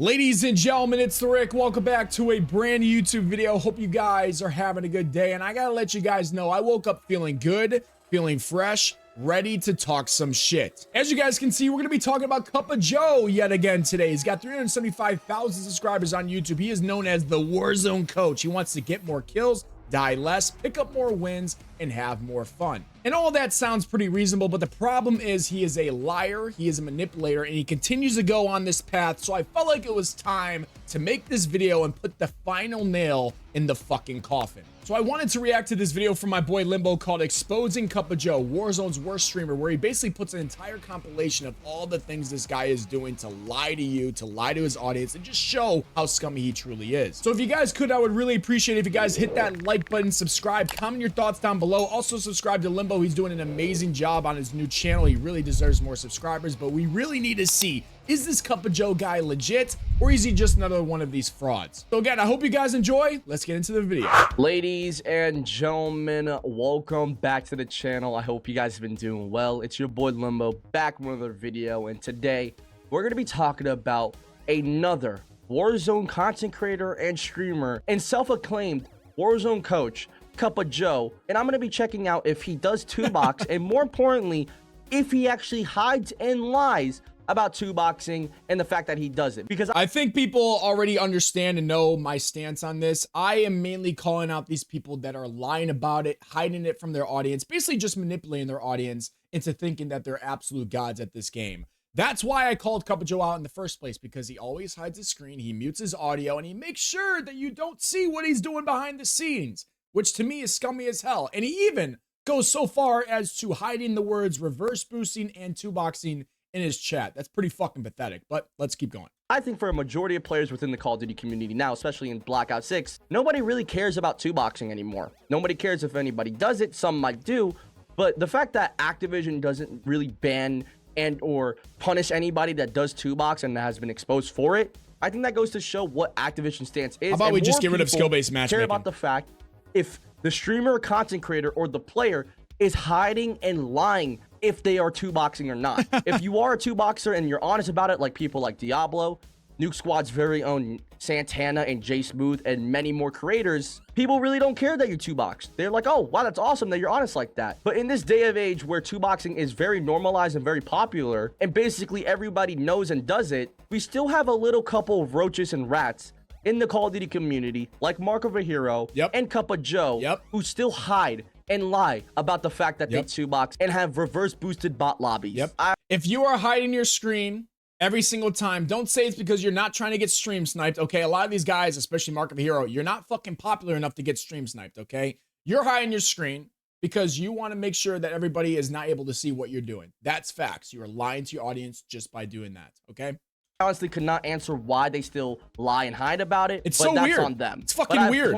Ladies and gentlemen, it's the Rick. Welcome back to a brand new YouTube video. Hope you guys are having a good day. And I gotta let you guys know, I woke up feeling good, feeling fresh, ready to talk some shit. As you guys can see, we're gonna be talking about Cup of Joe yet again today. He's got 375,000 subscribers on YouTube. He is known as the Warzone coach. He wants to get more kills, die less, pick up more wins, and have more fun. And all that sounds pretty reasonable, but the problem is he is a liar, he is a manipulator, and he continues to go on this path. So I felt like it was time to make this video and put the final nail in the fucking coffin. So I wanted to react to this video from my boy Limbo called Exposing Cup of Joe, Warzone's worst streamer, where he basically puts an entire compilation of all the things this guy is doing to lie to you, to lie to his audience, and just show how scummy he truly is. So if you guys could, I would really appreciate it if you guys hit that like button, subscribe, comment your thoughts down below. Also subscribe to Limbo. He's doing an amazing job on his new channel. He really deserves more subscribers, but we really need to see, is this Cup of Joe guy legit, or is he just another one of these frauds? So again, I hope you guys enjoy. Let's get into the video. Ladies and gentlemen, welcome back to the channel. I hope you guys have been doing well. It's your boy Limbo back with another video, and today we're going to be talking about another Warzone content creator and streamer and self-acclaimed Warzone coach, Cup of Joe, and I'm going to be checking out if he does two-box and more importantly, if he actually hides and lies about two-boxing and the fact that he does it. Because I think people already understand and know my stance on this. I am mainly calling out these people that are lying about it, hiding it from their audience, basically just manipulating their audience into thinking that they're absolute gods at this game. That's why I called Cup of Joe out in the first place, because he always hides his screen, he mutes his audio, and he makes sure that you don't see what he's doing behind the scenes, which to me is scummy as hell. And he even goes so far as to hiding the words reverse boosting and two-boxing in his chat. That's pretty fucking pathetic, but let's keep going. I think for a majority of players within the Call of Duty community now, especially in Blackout 6, nobody really cares about two-boxing anymore. Nobody cares if anybody does it. Some might do, but the fact that Activision doesn't really ban and or punish anybody that does two-box and has been exposed for it, I think that goes to show what Activision's stance is. How about we just get rid of skill-based matchmaking? Care about the fact if the streamer, content creator, or the player is hiding and lying if they are two-boxing or not. If you are a two-boxer and you're honest about it, like people like Diablo, Nuke Squad's very own Santana and Jay Smooth, and many more creators, people really don't care that you're two-boxed. They're like, oh, wow, that's awesome that you're honest like that. But in this day of age where two-boxing is very normalized and very popular, and basically everybody knows and does it, we still have a little couple of roaches and rats in the Call of Duty community, like Mark of a Hero and Cup of Joe, who still hide and lie about the fact that they two-box and have reverse boosted bot lobbies. If you are hiding your screen every single time, don't say it's because you're not trying to get stream sniped, okay? A lot of these guys, especially Mark of a Hero, you're not fucking popular enough to get stream sniped, okay? You're hiding your screen because you want to make sure that everybody is not able to see what you're doing. That's facts. You are lying to your audience just by doing that, okay? Honestly could not answer why they still lie and hide about it. It's but so that's weird. On them. It's fucking weird.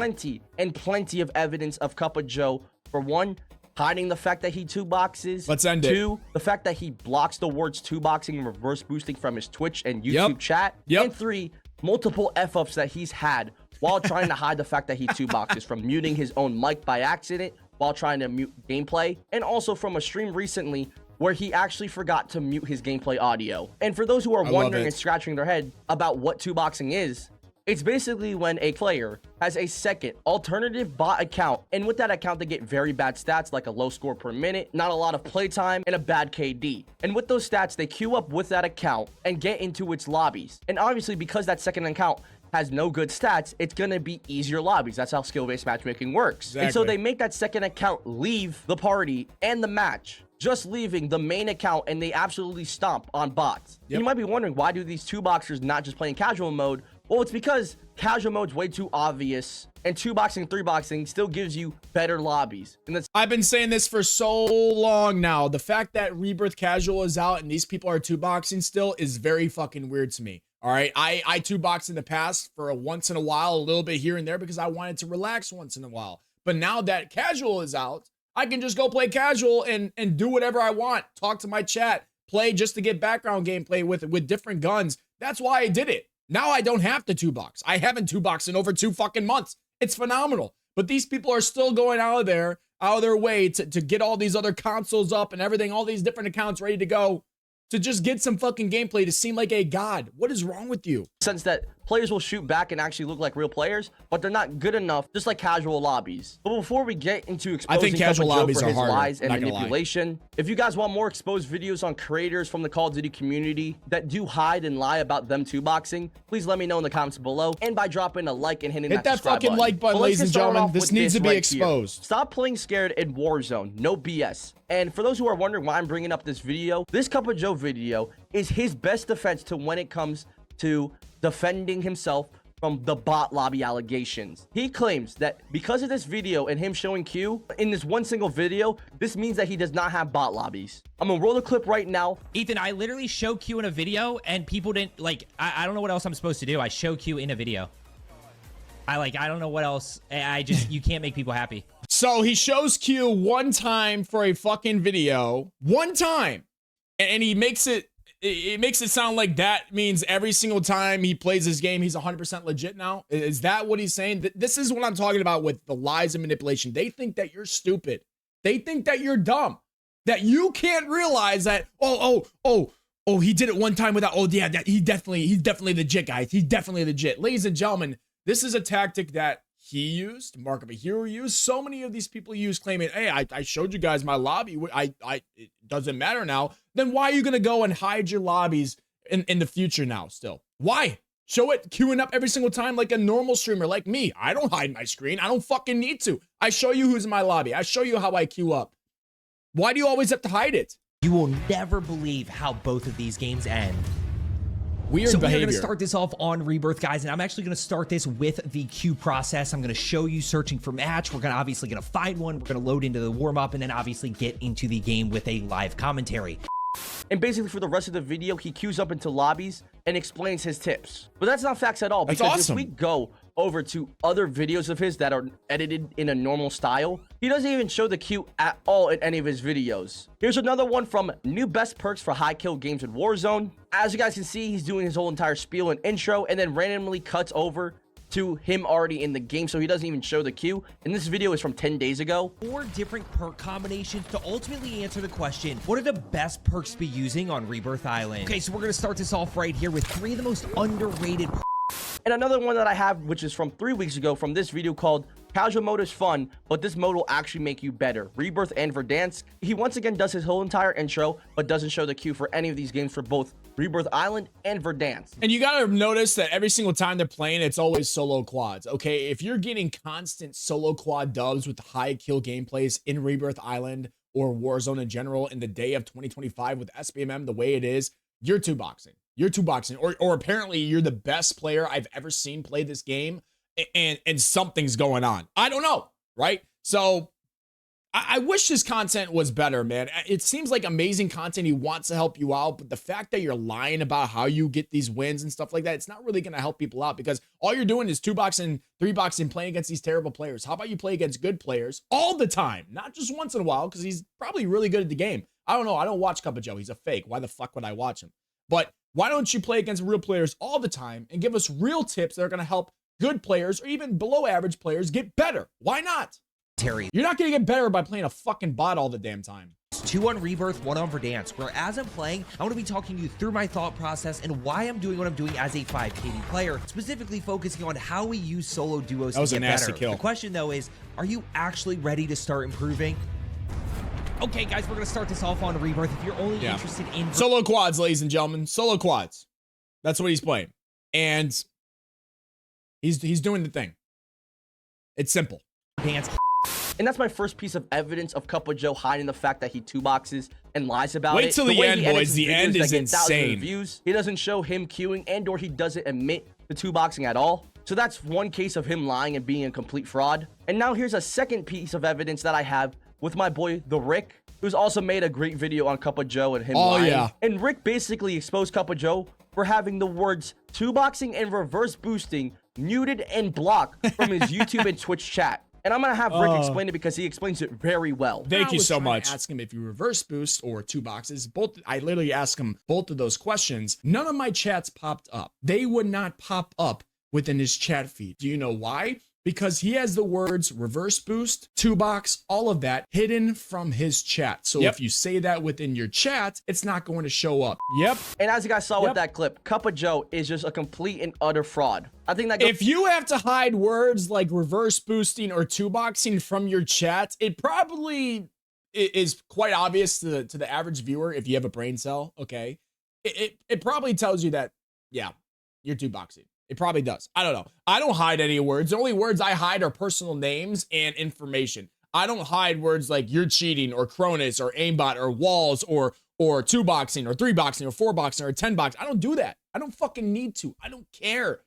Plenty of evidence of Cup of Joe. For one, hiding the fact that he two-boxes. Let's end it. Two, the fact that he blocks the words two-boxing and reverse boosting from his Twitch and YouTube chat. And three, multiple F-ups that he's had while trying to hide the fact that he two-boxes, from muting his own mic by accident while trying to mute gameplay, and also from a stream recently where he actually forgot to mute his gameplay audio. And for those who are wondering and scratching their head about what two-boxing is, it's basically when a player has a second alternative bot account, and with that account they get very bad stats like a low score per minute, not a lot of playtime, and a bad KD. And with those stats, they queue up with that account and get into its lobbies. And obviously, because that second account has no good stats, it's gonna be easier lobbies. That's how skill-based matchmaking works. And so they make that second account leave the party and the match, just leaving the main account, and they absolutely stomp on bots. You might be wondering, why do these two-boxers not just play in casual mode? Well, it's because casual mode's way too obvious, and two-boxing, three-boxing still gives you better lobbies. And that's I've been saying this for so long now. The fact that Rebirth Casual is out and these people are two-boxing still is very fucking weird to me. All right, I two-boxed in the past for a once in a while, a little bit here and there, because I wanted to relax once in a while. But now that casual is out, I can just go play casual and do whatever I want. Talk to my chat, play just to get background gameplay with different guns. That's why I did it. Now I don't have to two-box. I haven't two-boxed in over 2 fucking months. It's phenomenal. But these people are still going out of their way to get all these other consoles up and everything, all these different accounts ready to go to just get some fucking gameplay to seem like a god. What is wrong with you? Sense that players will shoot back and actually look like real players, but they're not good enough, just like casual lobbies. But before we get into exposing casual lobbies for are his harder, lies and not gonna manipulation, if you guys want more exposed videos on creators from the Call of Duty community that do hide and lie about them 2-boxing, please let me know in the comments below, and by dropping a like and hitting Hit that subscribe fucking like button, But let's ladies get and started gentlemen. off This with needs to be right exposed. here. Stop playing scared in Warzone. No BS. And for those who are wondering why I'm bringing up this video, this Cup of Joe video is his best defense to when it comes to defending himself from the bot lobby allegations. He claims that because of this video and him showing Q in this one single video, this means that he does not have bot lobbies. I'm gonna roll the clip right now. Ethan, I literally show Q in a video and people didn't like, I don't know what else I'm supposed to do. I show Q in a video. I don't know what else. I just, you can't make people happy. So he shows Q one time for a fucking video, one time, and he makes it sound like that means every single time he plays this game, he's 100% legit now. Is that what he's saying? This is what I'm talking about with the lies and manipulation. They think that you're stupid. They think that you're dumb, that you can't realize that, he did it one time without, he's definitely legit, guys. He's definitely legit. Ladies and gentlemen, this is a tactic that he used, Mark of a Hero used, so many of these people use, claiming, hey, I showed you guys my lobby, it doesn't matter now. Then why are you gonna go and hide your lobbies in the future now still? Why? Show it queuing up every single time like a normal streamer like me. I don't hide my screen. I don't fucking need to. I show you who's in my lobby. I show you how I queue up. Why do you always have to hide it? You will never believe how both of these games end. Weird behavior. We're going to start this off on Rebirth, guys, and I'm actually going to start this with the queue process. I'm going to show you searching for match. We're going to obviously find one. We're going to load into the warm-up and then obviously get into the game with a live commentary. And basically for the rest of the video, he queues up into lobbies and explains his tips. But that's not facts at all, because awesome. If we go over to other videos of his that are edited in a normal style, he doesn't even show the queue at all in any of his videos. Here's another one from New Best Perks for High Kill Games in Warzone. As you guys can see, he's doing his whole entire spiel and intro, and then randomly cuts over to him already in the game, so he doesn't even show the queue. And this video is from 10 days ago. 4 different perk combinations to ultimately answer the question, what are the best perks to be using on Rebirth Island? Okay, so we're gonna start this off right here with 3 of the most underrated perks. And another one that I have, which is from 3 weeks ago, from this video called Casual Mode is Fun, but this mode will actually make you better. Rebirth and Verdansk. He once again does his whole entire intro, but doesn't show the queue for any of these games for both Rebirth Island and Verdansk. And you gotta notice that every single time they're playing, it's always solo quads, okay? If you're getting constant solo quad dubs with high kill gameplays in Rebirth Island or Warzone in general in the day of 2025 with SBMM the way it is, you're 2-boxing. You're 2-boxing, or apparently you're the best player I've ever seen play this game, and something's going on. I don't know, right? So I wish this content was better, man. It seems like amazing content. He wants to help you out, but the fact that you're lying about how you get these wins and stuff like that, it's not really going to help people out, because all you're doing is 2-boxing, 3-boxing, playing against these terrible players. How about you play against good players all the time, not just once in a while, because he's probably really good at the game. I don't know. I don't watch Cup of Joe. He's a fake. Why the fuck would I watch him? But why don't you play against real players all the time and give us real tips that are going to help good players or even below average players get better? Why not? Terry, you're not going to get better by playing a fucking bot all the damn time. 2 on Rebirth, 1 on Verdansk, where as I'm playing, I want to be talking you through my thought process and why I'm doing what I'm doing as a 5 KD player, specifically focusing on how we use solo duos to get better. Kill. The question though is, are you actually ready to start improving? Okay, guys, we're going to start this off on Rebirth. If you're only interested in solo quads, ladies and gentlemen, solo quads. That's what he's playing. And he's doing the thing. It's simple. Verdansk. And that's my first piece of evidence of Cup of Joe hiding the fact that he 2-boxes and lies about it. Wait till the end, boys. The end is insane. Views. He doesn't show him queuing, and or he doesn't admit to 2-boxing at all. So that's one case of him lying and being a complete fraud. And now here's a second piece of evidence that I have with my boy, the Rick, who's also made a great video on Cup of Joe and him lying. Yeah. And Rick basically exposed Cup of Joe for having the words 2-boxing and reverse boosting muted and blocked from his YouTube and Twitch chat. And I'm going to have Rick explain it because he explains it very well. Thank you so much. Ask him if you reverse boost or 2-boxes. Both. I literally asked him both of those questions. None of my chats popped up. They would not pop up within his chat feed. Do you know why? because he has the words reverse boost, 2-box, all of that hidden from his chat. So if you say that within your chat, it's not going to show up. Yep. And as you guys saw with that clip, Cup of Joe is just a complete and utter fraud. I think that if you have to hide words like reverse boosting or 2-boxing from your chat, it probably is quite obvious to the average viewer if you have a brain cell, okay? It probably tells you that, yeah, you're 2-boxing. It probably does. I don't know. I don't hide any words. The only words I hide are personal names and information. I don't hide words like you're cheating or Cronus or aimbot or walls or 2-boxing or 3-boxing or 4-boxing or 10-box. I don't do that. I don't fucking need to. I don't care.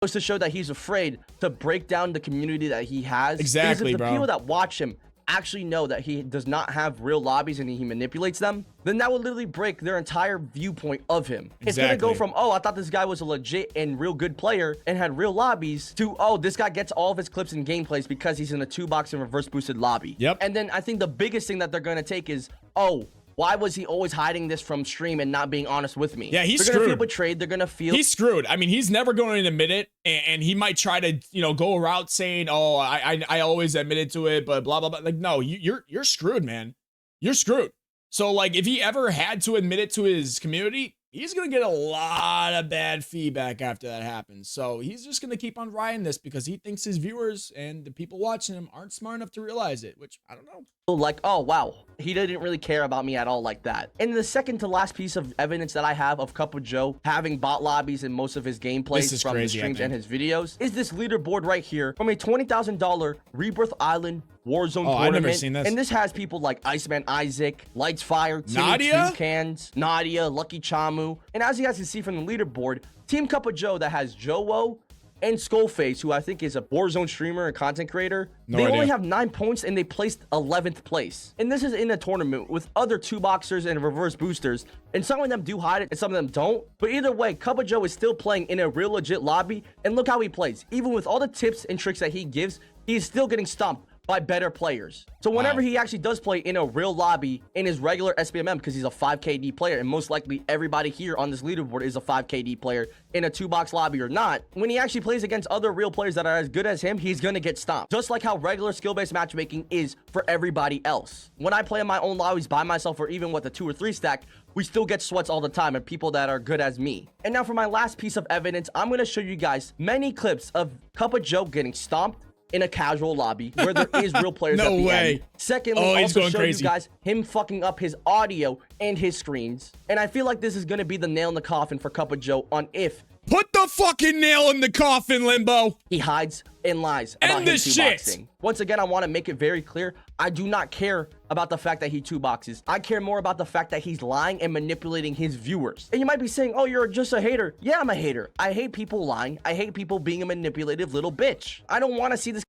Goes to show that he's afraid to break down the community that he has. Exactly, because if the bro. people that watch him actually know that he does not have real lobbies and he manipulates them, then that would literally break their entire viewpoint of him. It's gonna go from, oh, I thought this guy was a legit and real good player and had real lobbies, to, oh, this guy gets all of his clips and gameplays because he's in a 2-box and reverse boosted lobby. Yep. And then I think the biggest thing that they're gonna take is, oh, why was he always hiding this from stream and not being honest with me? Yeah, he's They're gonna feel betrayed. They're gonna feel he's screwed. I mean, he's never going to admit it, and he might try to, you know, go a route saying, "Oh, I always admitted to it," but blah blah blah. Like, no, you're screwed, man. You're screwed. So, like, if he ever had to admit it to his community, he's gonna get a lot of bad feedback after that happens. So he's just gonna keep on riding this because he thinks his viewers and the people watching him aren't smart enough to realize it, which I don't know. Like, oh wow, he didn't really care about me at all like that. And the second to last piece of evidence that I have of Cup of Joe having bot lobbies in most of his gameplays from his streams and his videos is this leaderboard right here from a $20,000 Rebirth Island Warzone tournament. I've never seen this. And this has people like Iceman Isaac, Lights Fire, Nadia, Cans, Nadia, Lucky Chamu. And as you guys can see from the leaderboard, Team Cup of Joe that has Joe and Skullface, who I think is a Warzone streamer and content creator, they only have 9 points and they placed 11th place. And this is in a tournament with other 2-boxers and reverse boosters, and some of them do hide it and some of them don't. But either way, Cup of Joe is still playing in a real legit lobby, and look how he plays. Even with all the tips and tricks that he gives, he's still getting stomped by better players. So whenever he actually does play in a real lobby in his regular SBMM, because he's a 5KD player, and most likely everybody here on this leaderboard is a 5KD player in a 2-box lobby or not, when he actually plays against other real players that are as good as him, he's gonna get stomped. Just like how regular skill-based matchmaking is for everybody else. When I play in my own lobbies by myself, or even with a 2 or 3 stack, we still get sweats all the time and people that are good as me. And now for my last piece of evidence, I'm gonna show you guys many clips of Cup of Joe getting stomped in a casual lobby where there is real players at the end. Secondly, also show you guys him fucking up his audio and his screens. And I feel like this is gonna be the nail in the coffin for Cup of Joe on if put the fucking nail in the coffin, Limbo. He hides and lies about him 2-boxing. Once again, I want to make it very clear, I do not care about the fact that he 2-boxes. I care more about the fact that he's lying and manipulating his viewers. And you might be saying, oh, you're just a hater. Yeah, I'm a hater. I hate people lying. I hate people being a manipulative little bitch. I don't want to see this.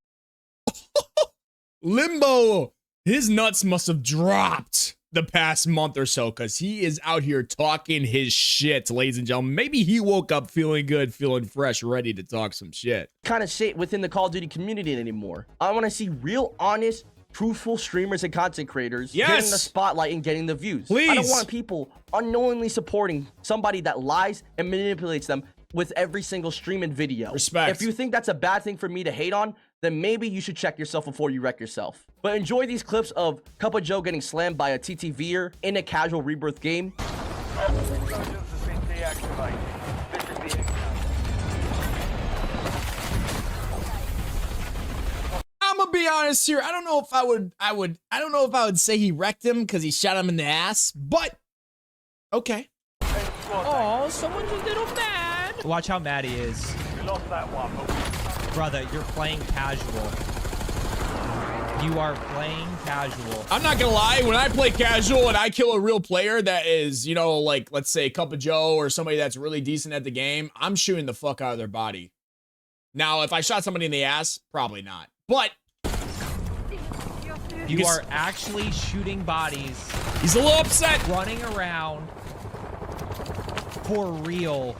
Limbo, his nuts must have dropped the past month or so, because he is out here talking his shit, ladies and gentlemen. Maybe he woke up feeling good, feeling fresh, ready to talk some shit. Kind of shit within the Call of Duty community anymore. I want to see real, honest, truthful streamers and content creators getting the spotlight and getting the views. Please. I don't want people unknowingly supporting somebody that lies and manipulates them with every single stream and video. Respect. If you think that's a bad thing for me to hate on, then maybe you should check yourself before you wreck yourself. But enjoy these clips of Cup of Joe getting slammed by a TTVer in a casual Rebirth game. I'm gonna be honest here. I don't know if I don't know if I would say he wrecked him because he shot him in the ass, but okay. Oh, someone's a little mad. Watch how mad he is. We lost that one. Brother, you're playing casual. You are playing casual. I'm not gonna lie, when I play casual and I kill a real player that is, you know, like, let's say Cup of Joe or somebody that's really decent at the game, I'm shooting the fuck out of their body. Now, if I shot somebody in the ass, probably not. But you are actually shooting bodies. He's a little upset. Running around for real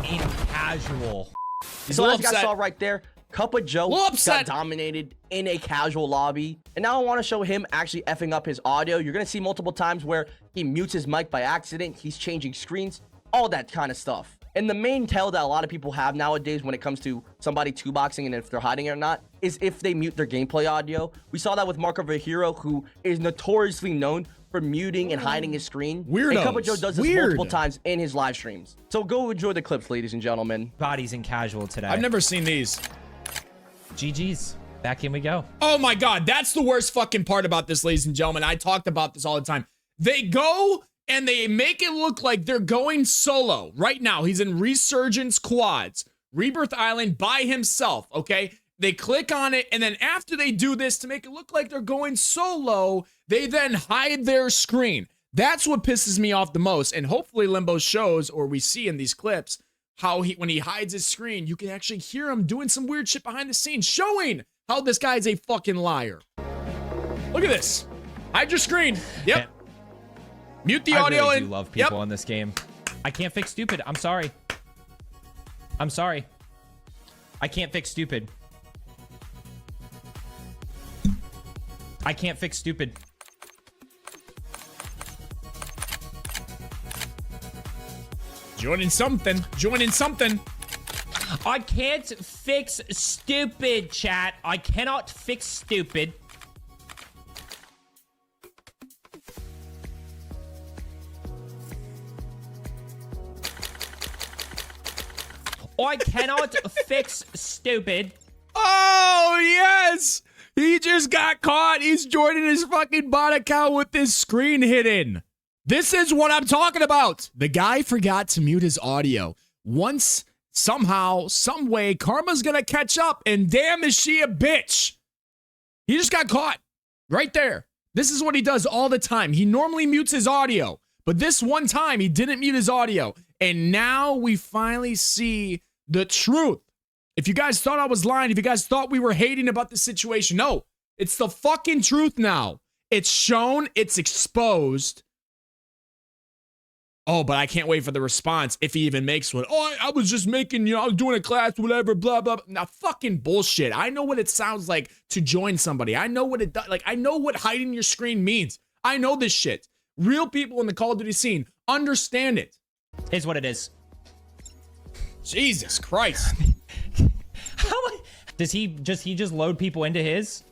in casual. So as you guys saw right there, Cup of Joe got dominated in a casual lobby. And now I want to show him actually effing up his audio. You're going to see multiple times where he mutes his mic by accident. He's changing screens, all that kind of stuff. And the main tell that a lot of people have nowadays when it comes to somebody 2-boxing and if they're hiding it or not is if they mute their gameplay audio. We saw that with Marco Hero, who is notoriously known for muting and hiding his screen. Weirdos. And Cup of Joe does this multiple times in his live streams. So go enjoy the clips, ladies and gentlemen. Bodies in casual today. I've never seen these. GG's. Back in we go. Oh my God, that's the worst fucking part about this, ladies and gentlemen. I talked about this all the time. They go and they make it look like they're going solo. Right now, he's in Resurgence Quads, Rebirth Island by himself, okay? They click on it, and then after they do this to make it look like they're going solo, they then hide their screen. That's what pisses me off the most, and hopefully Limbo shows, or we see in these clips, how when he hides his screen, you can actually hear him doing some weird shit behind the scenes, showing how this guy's a fucking liar. Look at this. Hide your screen. Yep. Man, mute the audio. I really do love people in this game. I can't fix stupid. I'm sorry. I'm sorry. I can't fix stupid. I can't fix stupid. Joining something. Joining something. I can't fix stupid, chat. I cannot fix stupid. I cannot fix stupid. Oh, yes. He just got caught. He's joining his fucking bot account with his screen hidden. This is what I'm talking about. The guy forgot to mute his audio. Once, somehow, some way, karma's gonna catch up, and damn is she a bitch. He just got caught right there. This is what he does all the time. He normally mutes his audio, but this one time he didn't mute his audio. And now we finally see the truth. If you guys thought I was lying, if you guys thought we were hating about the situation, no, it's the fucking truth now. It's shown, it's exposed. Oh, but I can't wait for the response if he even makes one. Oh, I was just making, I was doing a class, whatever, blah, blah, blah. Now, fucking bullshit. I know what it sounds like to join somebody. I know what it does. Like, I know what hiding your screen means. I know this shit. Real people in the Call of Duty scene understand it. Is what it is. Jesus Christ. Does he just load people into his?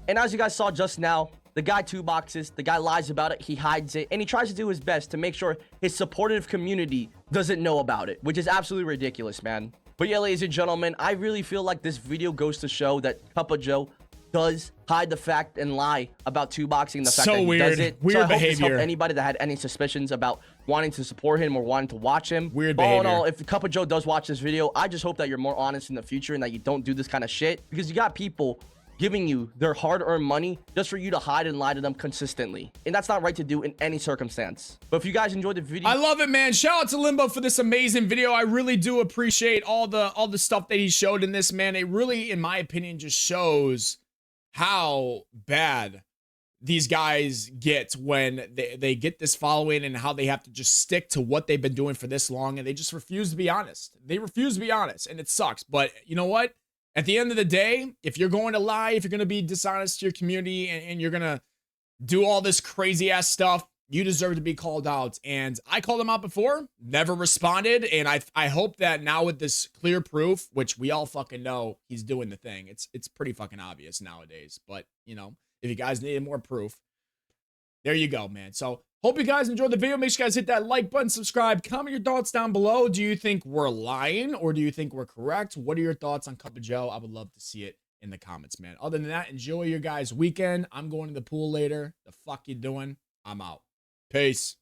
And as you guys saw just now, the guy 2-boxes, the guy lies about it, he hides it, and he tries to do his best to make sure his supportive community doesn't know about it, which is absolutely ridiculous, man. But yeah, ladies and gentlemen, I really feel like this video goes to show that Cup of Joe does hide the fact and lie about 2-boxing, the fact that he does it. Weird so I hope behavior. this helped anybody that had any suspicions about wanting to support him or wanting to watch him. Weird but behavior. all in all, if Cup of Joe does watch this video, I just hope that you're more honest in the future and that you don't do this kind of shit, because you got people giving you their hard-earned money just for you to hide and lie to them consistently, and that's not right to do in any circumstance. But if you guys enjoyed the video, I love it, man. Shout out to Limbo for this amazing video. I really do appreciate all the stuff that he showed in this, man. It really, in my opinion, just shows how bad these guys get when they get this following, and how they have to just stick to what they've been doing for this long, and they just refuse to be honest. They refuse to be honest, and it sucks. But you know what? At the end of the day, if you're going to lie, if you're going to be dishonest to your community, and you're going to do all this crazy ass stuff, you deserve to be called out. And I called him out before, never responded. And I hope that now with this clear proof, which we all fucking know he's doing the thing. It's pretty fucking obvious nowadays. But, you know, if you guys needed more proof, there you go, man. So hope you guys enjoyed the video. Make sure you guys hit that like button, subscribe, comment your thoughts down below. Do you think we're lying, or do you think we're correct? What are your thoughts on Cup of Joe? I would love to see it in the comments, man. Other than that, enjoy your guys' weekend. I'm going to the pool later. The fuck you doing? I'm out. Peace.